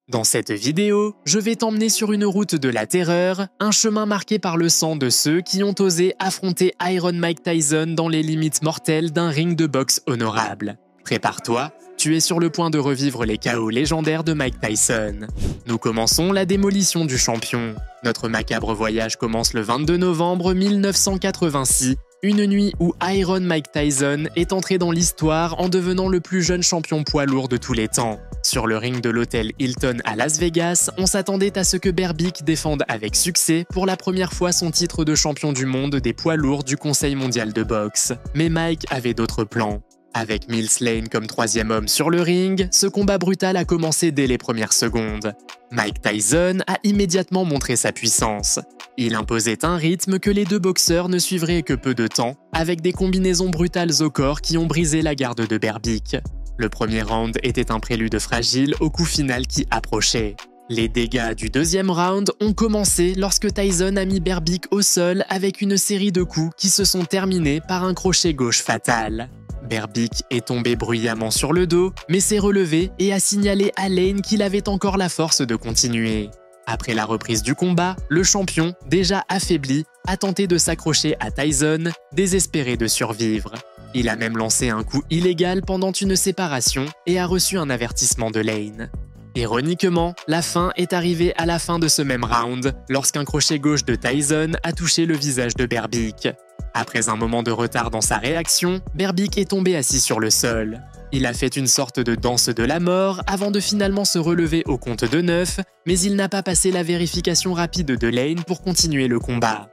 Dans cette vidéo, je vais t'emmener sur une route de la terreur, un chemin marqué par le sang de ceux qui ont osé affronter Iron Mike Tyson dans les limites mortelles d'un ring de boxe honorable. Prépare-toi, tu es sur le point de revivre les chaos légendaires de Mike Tyson. Nous commençons la démolition du champion. Notre macabre voyage commence le 22 novembre 1986, une nuit où Iron Mike Tyson est entré dans l'histoire en devenant le plus jeune champion poids lourd de tous les temps. Sur le ring de l'hôtel Hilton à Las Vegas, on s'attendait à ce que Berbick défende avec succès pour la première fois son titre de champion du monde des poids lourds du Conseil mondial de boxe. Mais Mike avait d'autres plans. Avec Mills Lane comme troisième homme sur le ring, ce combat brutal a commencé dès les premières secondes. Mike Tyson a immédiatement montré sa puissance. Il imposait un rythme que les deux boxeurs ne suivraient que peu de temps, avec des combinaisons brutales au corps qui ont brisé la garde de Berbick. Le premier round était un prélude fragile au coup final qui approchait. Les dégâts du deuxième round ont commencé lorsque Tyson a mis Berbick au sol avec une série de coups qui se sont terminés par un crochet gauche fatal. Berbick est tombé bruyamment sur le dos, mais s'est relevé et a signalé à Lane qu'il avait encore la force de continuer. Après la reprise du combat, le champion, déjà affaibli, a tenté de s'accrocher à Tyson, désespéré de survivre. Il a même lancé un coup illégal pendant une séparation et a reçu un avertissement de Lane. Ironiquement, la fin est arrivée à la fin de ce même round, lorsqu'un crochet gauche de Tyson a touché le visage de Berbick. Après un moment de retard dans sa réaction, Berbick est tombé assis sur le sol. Il a fait une sorte de danse de la mort avant de finalement se relever au compte de 9, mais il n'a pas passé la vérification rapide de Lane pour continuer le combat.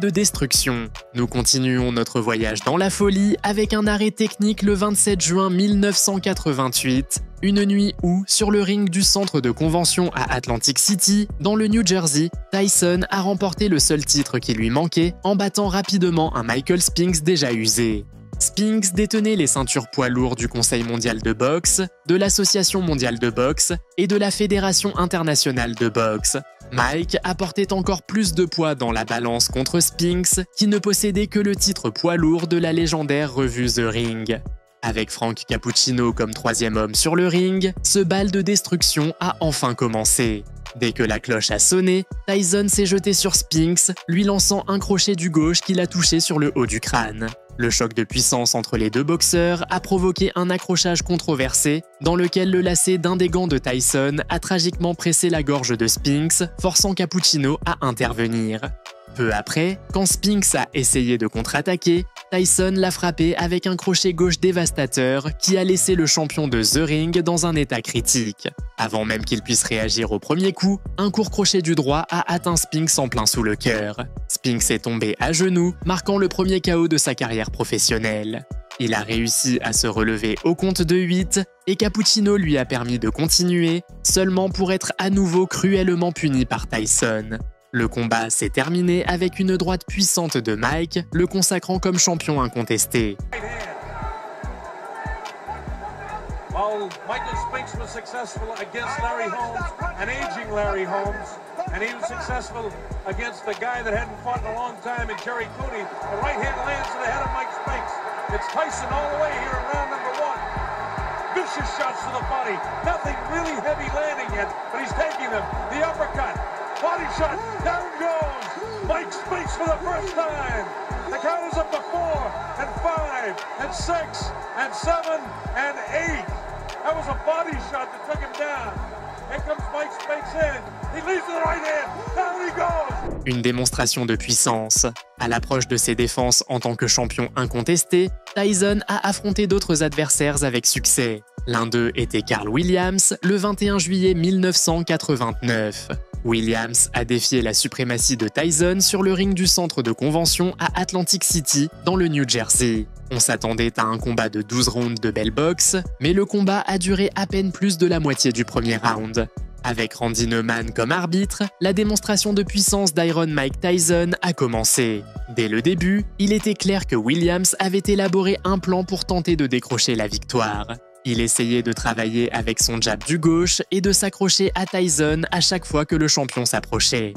De destruction. Nous continuons notre voyage dans la folie avec un arrêt technique le 27 juin 1988, une nuit où, sur le ring du centre de convention à Atlantic City, dans le New Jersey, Tyson a remporté le seul titre qui lui manquait en battant rapidement un Michael Spinks déjà usé. Spinks détenait les ceintures poids lourds du Conseil mondial de boxe, de l'Association mondiale de boxe et de la Fédération internationale de boxe. Mike apportait encore plus de poids dans la balance contre Spinks, qui ne possédait que le titre poids lourd de la légendaire revue The Ring. Avec Frank Cappuccino comme troisième homme sur le ring, ce bal de destruction a enfin commencé. Dès que la cloche a sonné, Tyson s'est jeté sur Spinks, lui lançant un crochet du gauche qui l'a touché sur le haut du crâne. Le choc de puissance entre les deux boxeurs a provoqué un accrochage controversé dans lequel le lacet d'un des gants de Tyson a tragiquement pressé la gorge de Spinks, forçant Cappuccino à intervenir. Peu après, quand Spinks a essayé de contre-attaquer, Tyson l'a frappé avec un crochet gauche dévastateur qui a laissé le champion de The Ring dans un état critique. Avant même qu'il puisse réagir au premier coup, un court crochet du droit a atteint Spinks en plein sous le cœur. Spinks est tombé à genoux, marquant le premier KO de sa carrière professionnelle. Il a réussi à se relever au compte de 8 et Cappuccino lui a permis de continuer, seulement pour être à nouveau cruellement puni par Tyson. Le combat s'est terminé avec une droite puissante de Mike, le consacrant comme champion incontesté. Well, Michael Spinks was successful against Larry Holmes, an aging Larry Holmes, and he was successful against the guy that hadn't fought in a long time in Jerry Cooney. The right hand lands to the head of Mike Spinks. It's Tyson all the way here in round number 1. Vicious shots to the body. Nothing really heavy landing yet, but he's taking them. The uppercut. Body shot, down goes Mike Spinks for the first time. The count is up to 4 and 5 and 6 and 7 and 8. That was a body shot that took him down. Here comes Spinks in. He leads to the right hand. Down he goes. Une démonstration de puissance. À l'approche de ses défenses en tant que champion incontesté, Tyson a affronté d'autres adversaires avec succès. L'un d'eux était Carl Williams le 21 juillet 1989. Williams a défié la suprématie de Tyson sur le ring du centre de convention à Atlantic City, dans le New Jersey. On s'attendait à un combat de 12 rounds de belle boxe, mais le combat a duré à peine plus de la moitié du premier round. Avec Randy Neumann comme arbitre, la démonstration de puissance d'Iron Mike Tyson a commencé. Dès le début, il était clair que Williams avait élaboré un plan pour tenter de décrocher la victoire. Il essayait de travailler avec son jab du gauche et de s'accrocher à Tyson à chaque fois que le champion s'approchait.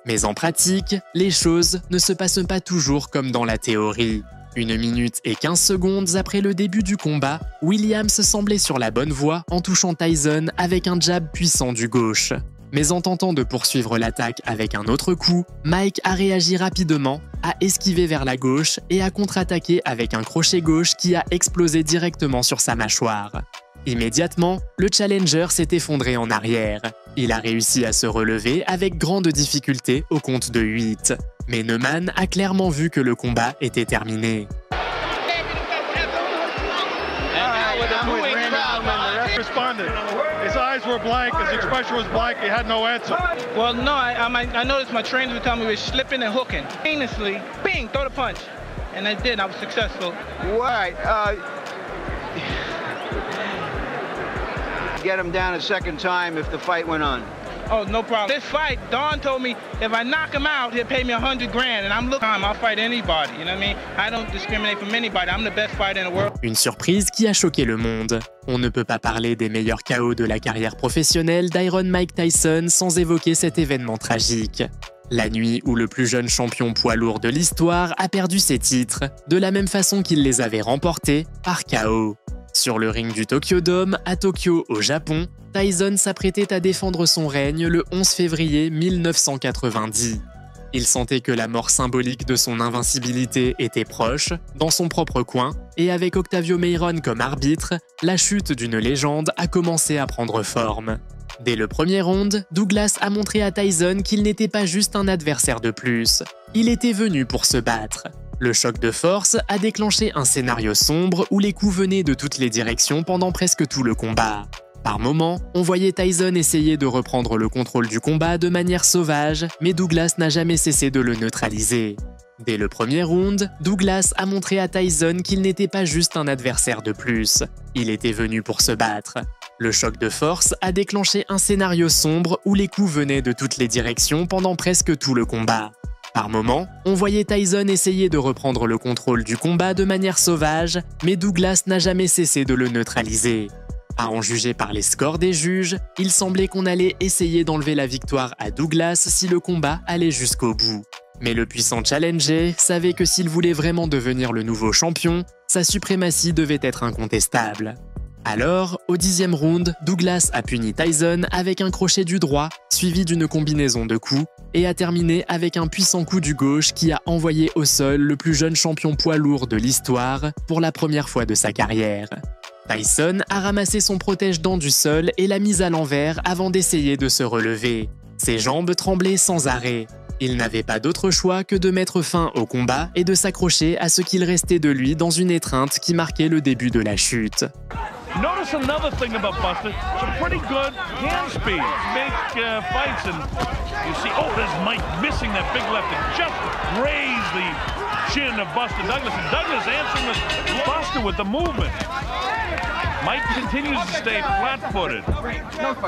Mais en pratique, les choses ne se passent pas toujours comme dans la théorie. 1 minute et 15 secondes après le début du combat, Williams semblait sur la bonne voie en touchant Tyson avec un jab puissant du gauche. Mais en tentant de poursuivre l'attaque avec un autre coup, Mike a réagi rapidement, a esquivé vers la gauche et a contre-attaqué avec un crochet gauche qui a explosé directement sur sa mâchoire. Immédiatement, le challenger s'est effondré en arrière. Il a réussi à se relever avec grande difficulté au compte de 8. Mais Neumann a clairement vu que le combat était terminé. His eyes were blank, his expression was blank, he had no answer. Well, no, I noticed my trainers would tell me we were slipping and hooking. Painlessly, bing, throw the punch. And I did, I was successful. Right, get him down a second time if the fight went on. Oh, no problem. This fight, Don told me if I knock him out, he'll pay me $100 grand. And I'm looking, I'll fight anybody, you know what I mean? I don't discriminate from anybody. I'm the best fighter in the world. Une surprise qui a choqué le monde. On ne peut pas parler des meilleurs KO de la carrière professionnelle d'Iron Mike Tyson sans évoquer cet événement tragique. La nuit où le plus jeune champion poids lourd de l'histoire a perdu ses titres, de la même façon qu'il les avait remportés, par KO. Sur le ring du Tokyo Dome, à Tokyo, au Japon, Tyson s'apprêtait à défendre son règne le 11 février 1990. Il sentait que la mort symbolique de son invincibilité était proche, dans son propre coin, et avec Octavio Meiron comme arbitre, la chute d'une légende a commencé à prendre forme. Dès le premier round, Douglas a montré à Tyson qu'il n'était pas juste un adversaire de plus. Il était venu pour se battre. Le choc de force a déclenché un scénario sombre où les coups venaient de toutes les directions pendant presque tout le combat. Par moments, on voyait Tyson essayer de reprendre le contrôle du combat de manière sauvage, mais Douglas n'a jamais cessé de le neutraliser. Dès le premier round, Douglas a montré à Tyson qu'il n'était pas juste un adversaire de plus. Il était venu pour se battre. Le choc de force a déclenché un scénario sombre où les coups venaient de toutes les directions pendant presque tout le combat. Par moments, on voyait Tyson essayer de reprendre le contrôle du combat de manière sauvage, mais Douglas n'a jamais cessé de le neutraliser. À en juger par les scores des juges, il semblait qu'on allait essayer d'enlever la victoire à Douglas si le combat allait jusqu'au bout. Mais le puissant challenger savait que s'il voulait vraiment devenir le nouveau champion, sa suprématie devait être incontestable. Alors, au 10e round, Douglas a puni Tyson avec un crochet du droit, suivi d'une combinaison de coups, et a terminé avec un puissant coup du gauche qui a envoyé au sol le plus jeune champion poids lourd de l'histoire pour la première fois de sa carrière. Tyson a ramassé son protège-dents du sol et l'a mise à l'envers avant d'essayer de se relever. Ses jambes tremblaient sans arrêt. Il n'avait pas d'autre choix que de mettre fin au combat et de s'accrocher à ce qu'il restait de lui dans une étreinte qui marquait le début de la chute. Notice another thing about Buster, some pretty good hand speed. Make fights and you see, oh, there's Mike missing that big left and just raised the chin of Buster Douglas. And Douglas answering the Buster with the movement. Mike continues to stay flat-footed,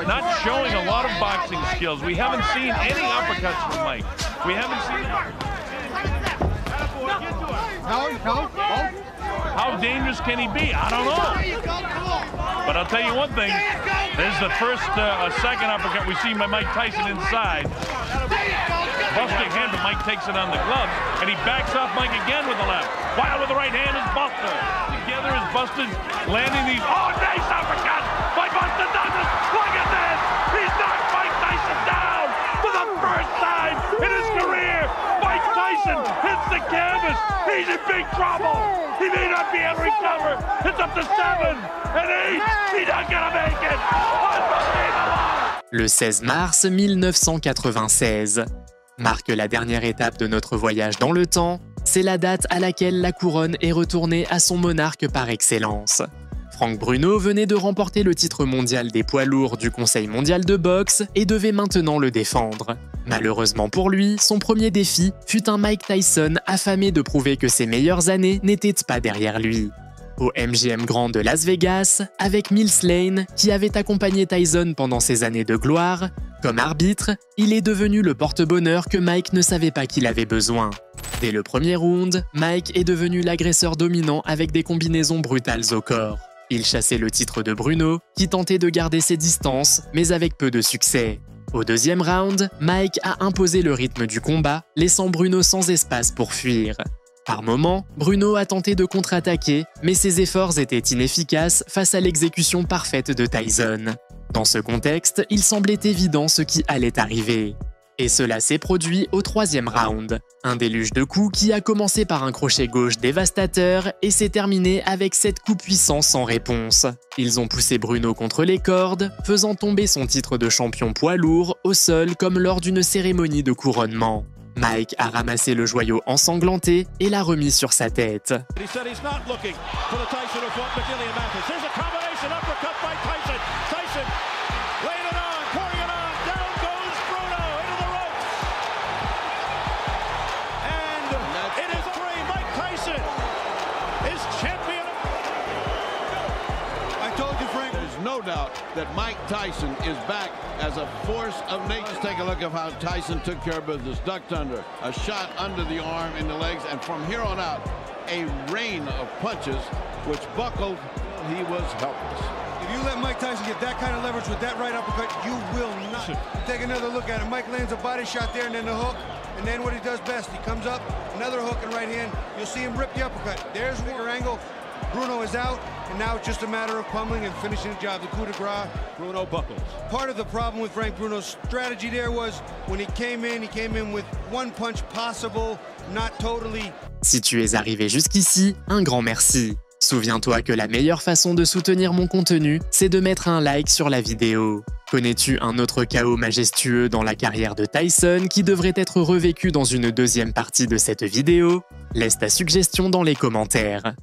not showing a lot of boxing skills. We haven't seen any uppercuts from Mike. We haven't seen... How dangerous can he be? I don't know. But I'll tell you one thing. There's the first, second uppercut we see by Mike Tyson inside. Busting hand, but Mike takes it on the gloves, and he backs off Mike again with the left. While with the right hand is Buster. Together is Buster landing these. Oh, nice uppercut by Buster Douglas. Look at this. He's knocked Mike Tyson down for the first time in his career. Mike Tyson hits the canvas. He's in big trouble. He may not be able to recover. It's up to 7 and 8. He's not gonna make it. Unbelievable. Le 16 mars 1996 marque la dernière étape de notre voyage dans le temps. C'est la date à laquelle la couronne est retournée à son monarque par excellence. Frank Bruno venait de remporter le titre mondial des poids lourds du Conseil mondial de boxe et devait maintenant le défendre. Malheureusement pour lui, son premier défi fut un Mike Tyson affamé de prouver que ses meilleures années n'étaient pas derrière lui. Au MGM Grand de Las Vegas, avec Mills Lane, qui avait accompagné Tyson pendant ses années de gloire, comme arbitre, il est devenu le porte-bonheur que Mike ne savait pas qu'il avait besoin. Dès le premier round, Mike est devenu l'agresseur dominant avec des combinaisons brutales au corps. Il chassait le titre de Bruno, qui tentait de garder ses distances, mais avec peu de succès. Au deuxième round, Mike a imposé le rythme du combat, laissant Bruno sans espace pour fuir. Par moments, Bruno a tenté de contre-attaquer, mais ses efforts étaient inefficaces face à l'exécution parfaite de Tyson. Dans ce contexte, il semblait évident ce qui allait arriver. Et cela s'est produit au troisième round. Un déluge de coups qui a commencé par un crochet gauche dévastateur et s'est terminé avec 7 coups puissants sans réponse. Ils ont poussé Bruno contre les cordes, faisant tomber son titre de champion poids lourd au sol comme lors d'une cérémonie de couronnement. Mike a ramassé le joyau ensanglanté et l'a remis sur sa tête. No doubt that Mike Tyson is back as a force of nature. Let's take a look at how Tyson took care of business. Ducked under, a shot under the arm in the legs, and from here on out, a rain of punches which buckled. He was helpless. If you let Mike Tyson get that kind of leverage with that right uppercut, you will not. Take another look at it. Mike lands a body shot there and then the hook. And then what he does best, he comes up, another hook and right hand. You'll see him rip the uppercut. There's bigger angle. Bruno is out, and now it's just a matter of pummeling and finishing the job. The coup de grace. Bruno buckles. Part of the problem with Frank Bruno's strategy there was when he came in with one punch possible, not totally. Si tu es arrivé jusqu'ici, un grand merci. Souviens-toi que la meilleure façon de soutenir mon contenu, c'est de mettre un like sur la vidéo. Connais-tu un autre chaos majestueux dans la carrière de Tyson qui devrait être revécu dans une deuxième partie de cette vidéo? Laisse ta suggestion dans les commentaires.